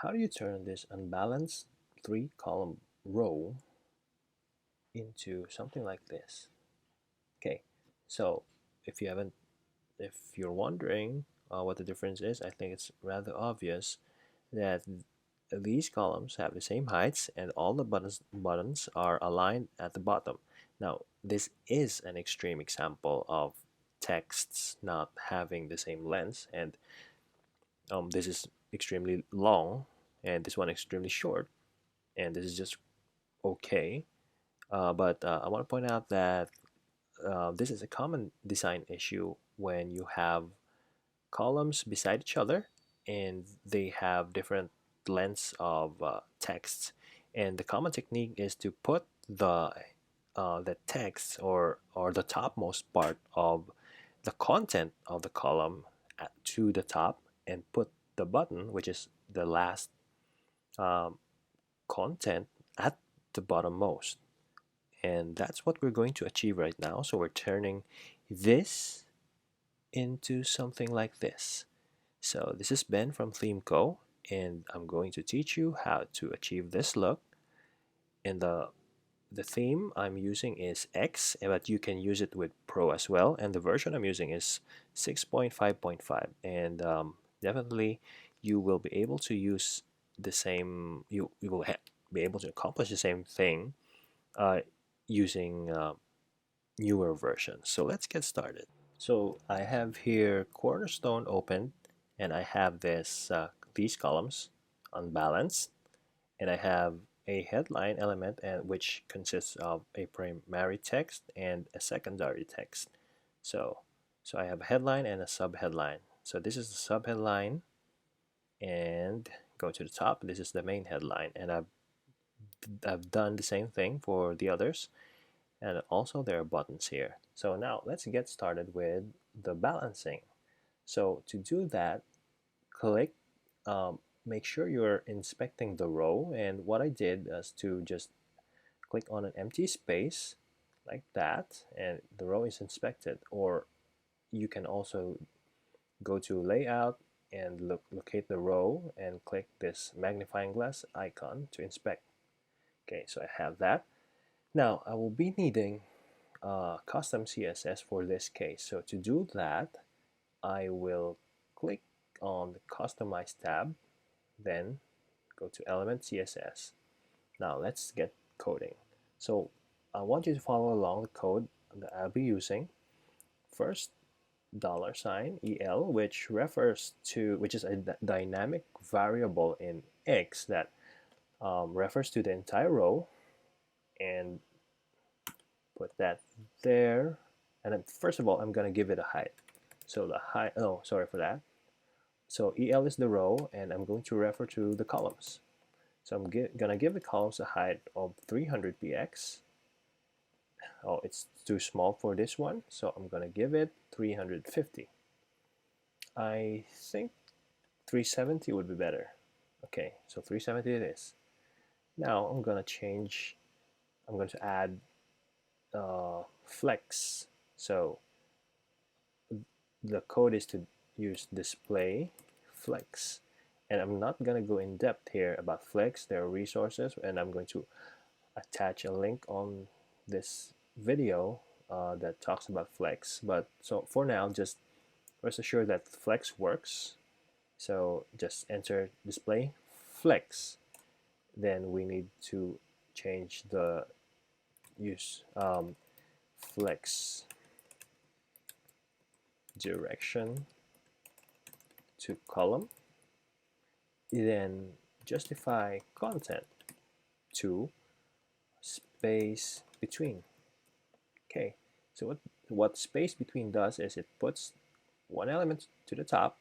How do you turn this unbalanced three column row into something like this? Okay, so if you haven't, if you're wondering what the difference is, I think it's rather obvious that these columns have the same heights and all the buttons are aligned at the bottom. Now, this is an extreme example of texts not having the same length, and this is extremely long, and this one extremely short, and this is just okay. But I want to point out that this is a common design issue when you have columns beside each other and they have different lengths of texts. And the common technique is to put the text or the topmost part of the content of the column to the top and put the button, which is the last um, content, at the bottommost. And that's what we're going to achieve right now. So we're turning this into something like this. So this is Ben from ThemeCo, and I'm going to teach you how to achieve this look. And the theme I'm using is X, but you can use it with Pro as well. And the version I'm using is 6.5.5. And definitely you will be able to use the same, you will be able to accomplish the same thing uh, using newer versions. So let's get started. So I have here Cornerstone open, and I have these columns unbalanced, and I have a headline element and which consists of a primary text and a secondary text. So so I have a headline and a subheadline. So this is the subheadline, and go to the top. This is the main headline, and I've done the same thing for the others. And also there are buttons here. So now let's get started with the balancing. So to do that, click, make sure you're inspecting the row. And what I did is to just click on an empty space like that, and the row is inspected. Or you can also go to layout and locate the row and click this magnifying glass icon to inspect. Okay, so I have that. Now I will be needing custom CSS for this case. So to do that, I will click on the Customize tab, then go to Element CSS. Now let's get coding. So I want you to follow along the code that I'll be using. First, $sign EL, which is a dynamic variable in X that refers to the entire row, and put that there. And then first of all, I'm gonna give it a height. So the height, oh, sorry for that. So EL is the row, and I'm going to refer to the columns. So I'm gonna give the columns a height of 300 px. Oh, it's too small for this one, so I'm gonna give it 350. I think 370 would be better. Okay, so 370 it is. Now I'm going to add flex. So the code is to use display flex. And I'm not going to go in depth here about flex. There are resources, and I'm going to attach a link on this video that talks about flex. But so for now, just rest assured that flex works. So just enter display flex. Then we need to change the use flex direction to column. Then justify content to space between. Okay, so what space between does is it puts one element to the top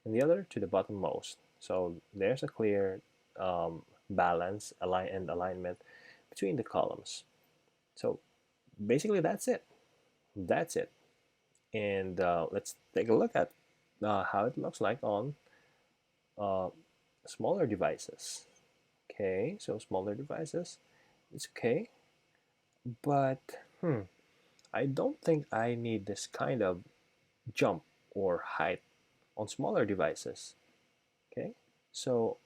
and the other to the bottommost. So there's a clear balance and alignment between the columns. So basically that's it. That's it. And let's take a look at how it looks like on uh, smaller devices. Okay, so smaller devices, it's okay, but I don't think I need this kind of jump or height on smaller devices. Okay, so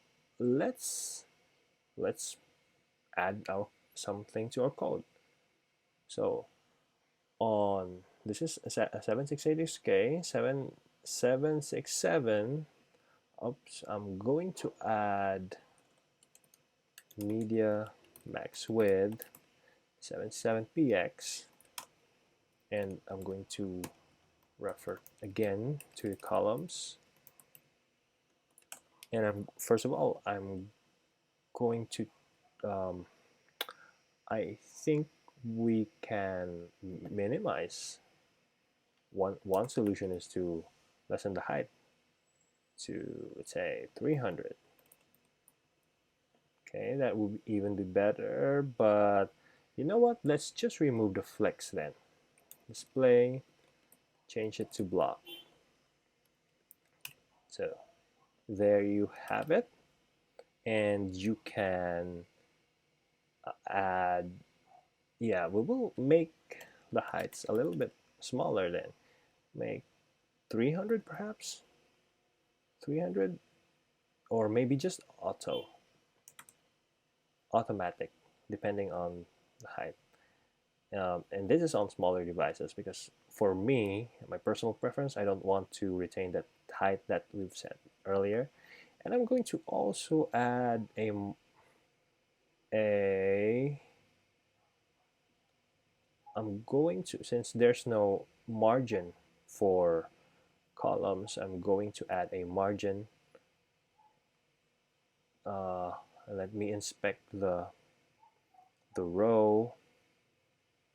let's add something to our code. So on this is a 7686K 7767. Oops, I'm going to add media max width 77px, and I'm going to refer again to columns. And first of all, I'm going to I think we can minimize. One solution is to lessen the height to, let's say, 300. Okay, that would even be better, but you know what? Let's just remove the flex then. Display, change it to block. So there you have it, and you can add, yeah, we will make the heights a little bit smaller then. Make 300 perhaps, 300, or maybe just automatic, depending on the height. And this is on smaller devices because for me, my personal preference, I don't want to retain that height that we've set earlier. And I'm going to also add a I'm going to, since there's no margin for columns, I'm going to add a margin. Let me inspect the row.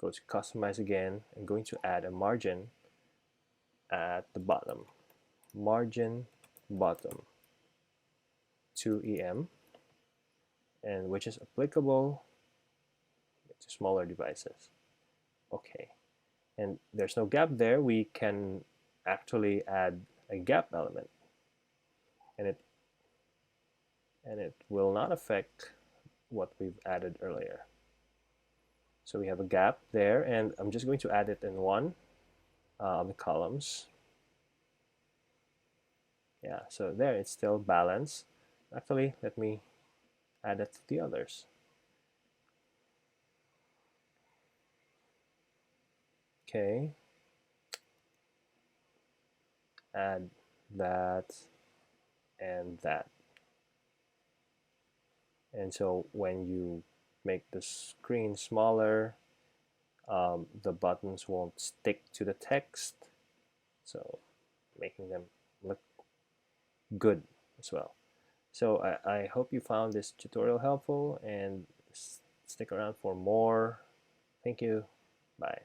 Go to customize again. I'm going to add a margin at the bottom. Margin bottom 2em, and which is applicable to smaller devices. Okay, and there's no gap there. We can actually add a gap element, and it will not affect what we've added earlier. So we have a gap there, and I'm just going to add it in one of the columns. Yeah, so there it's still balanced. Actually, let me add it to the others. Okay, add that and that. And so when you make the screen smaller, the buttons won't stick to the text, so making them look good as well. So I hope you found this tutorial helpful, and stick around for more. Thank you. Bye.